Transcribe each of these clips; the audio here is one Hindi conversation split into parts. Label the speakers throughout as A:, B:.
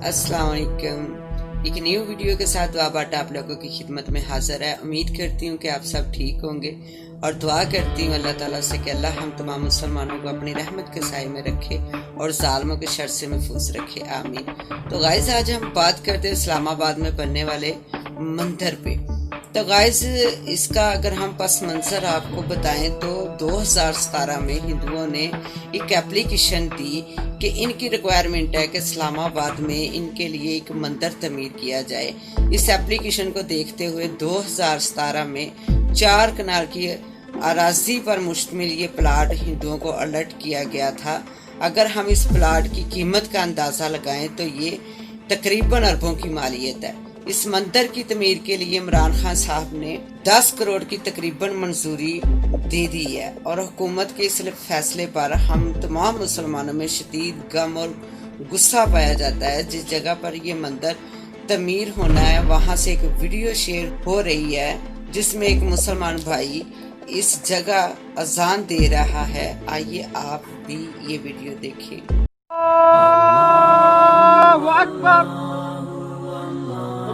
A: अस्सलाम वालेकुम। एक न्यू वीडियो के साथ दुआ बाटा आप लोगों की खिदमत में हाजिर है। उम्मीद करती हूँ कि आप सब ठीक होंगे और दुआ करती हूँ अल्लाह ताला से कि अल्लाह हम तमाम मुसलमानों को अपनी रहमत के साए में रखे और जालिमों के शर से महफूज रखे, आमीन। तो गाइस आज हम बात करते हैं इस्लामाबाद में बनने वाले मंदिर पे। तो गाइस इसका अगर हम पस मंजर आपको बताएं तो 2017 में हिंदुओं ने एक एप्लीकेशन दी कि इनकी रिक्वायरमेंट है कि इस्लामाबाद में इनके लिए एक मंदिर तमीर किया जाए। इस एप्लीकेशन को देखते हुए 2017 में 4 कनाल की अराजी पर मुश्तमिल ये प्लाट हिंदुओं को अलर्ट किया गया था। अगर हम इस प्लाट की कीमत का अंदाज़ा लगाएं तो ये तकरीबन अरबों की मालियत है। इस मंदिर की तमीर के लिए इमरान खान साहब ने 10 करोड़ की तकरीबन मंजूरी दे दी है और हुकूमत के इस फैसले पर हम तमाम मुसलमानों में शदीद गम और गुस्सा पाया जाता है। जिस जगह पर ये मंदिर तमीर होना है वहाँ से एक वीडियो शेयर हो रही है जिसमें एक मुसलमान भाई इस जगह अजान दे रहा है। आइए आप भी ये वीडियो देखें।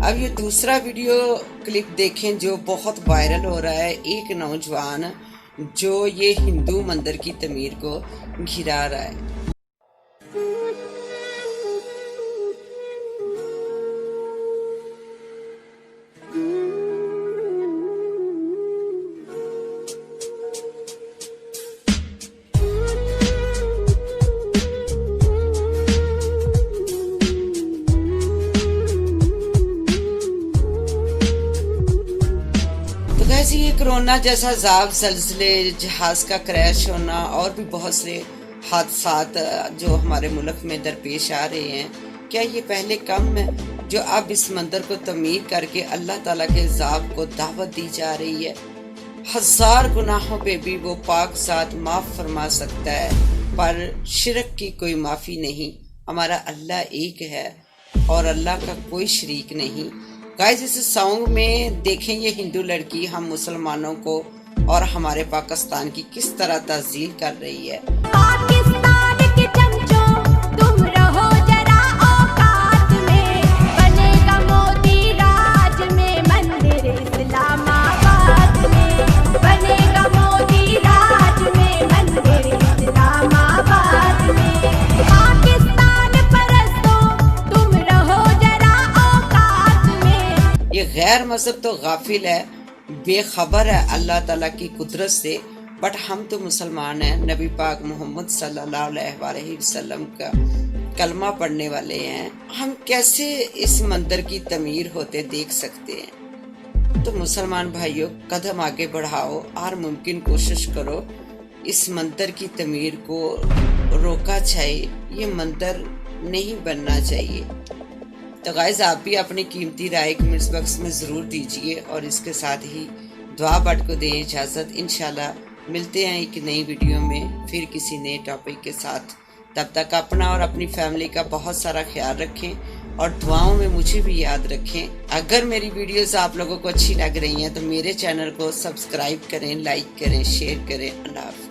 A: अब ये दूसरा वीडियो क्लिप देखें जो बहुत वायरल हो रहा है। एक नौजवान जो ये हिंदू मंदिर की तमीर को घिरा रहा है। ये कोरोना जैसा ज़ाब, ज़लज़ले, जहाज का क्रैश होना और भी बहुत से हादसात जो हमारे मुल्क में दरपेश आ रहे हैं, क्या ये पहले कम है जो अब इस मंदिर को तमीर करके अल्लाह ताला के ज़ाब को दावत दी जा रही है। 1000 गुनाहों पे भी वो पाक ज़ात माफ़ फरमा सकता है पर शिरक की कोई माफ़ी नहीं। हमारा अल्लाह एक है और अल्लाह का कोई शरीक नहीं। गाइस इस सॉन्ग में देखें ये हिंदू लड़की हम मुसलमानों को और हमारे पाकिस्तान की किस तरह तज़ील कर रही है।
B: पाकिस्तान के चमचों तुम रहो जरा औकात में, बनेगा मोदी राज में मंदिर इस्लामाबाद में, बनेगा मोदी राज में मंदिर इस्लामाबाद में। पाकिस्तान परस्तों तुम रहो जरा औकात में।
A: ये गैर मजहब तो गाफिल है, बेखबर है अल्लाह ताला की कुदरत से, बट हम तो मुसलमान हैं। नबी पाक मोहम्मद सल्लल्लाहु अलैहि वसल्लम का कलमा पढ़ने वाले हैं। हम कैसे इस मंदिर की तमीर होते देख सकते हैं? तो मुसलमान भाइयों कदम आगे बढ़ाओ और मुमकिन कोशिश करो इस मंदिर की तमीर को रोका जाए। ये मंदिर नहीं बनना चाहिए। तो गाइस आप भी अपनी कीमती राय कमेंट्स बॉक्स में ज़रूर दीजिए और इसके साथ ही दुआ बट को दें इजाज़त। इंशाल्लाह मिलते हैं एक नई वीडियो में फिर किसी नए टॉपिक के साथ। तब तक अपना और अपनी फैमिली का बहुत सारा ख्याल रखें और दुआओं में मुझे भी याद रखें। अगर मेरी वीडियोस आप लोगों को अच्छी लग रही हैं तो मेरे चैनल को सब्सक्राइब करें, लाइक करें, शेयर करें। अल्लाह हाफ़िज़।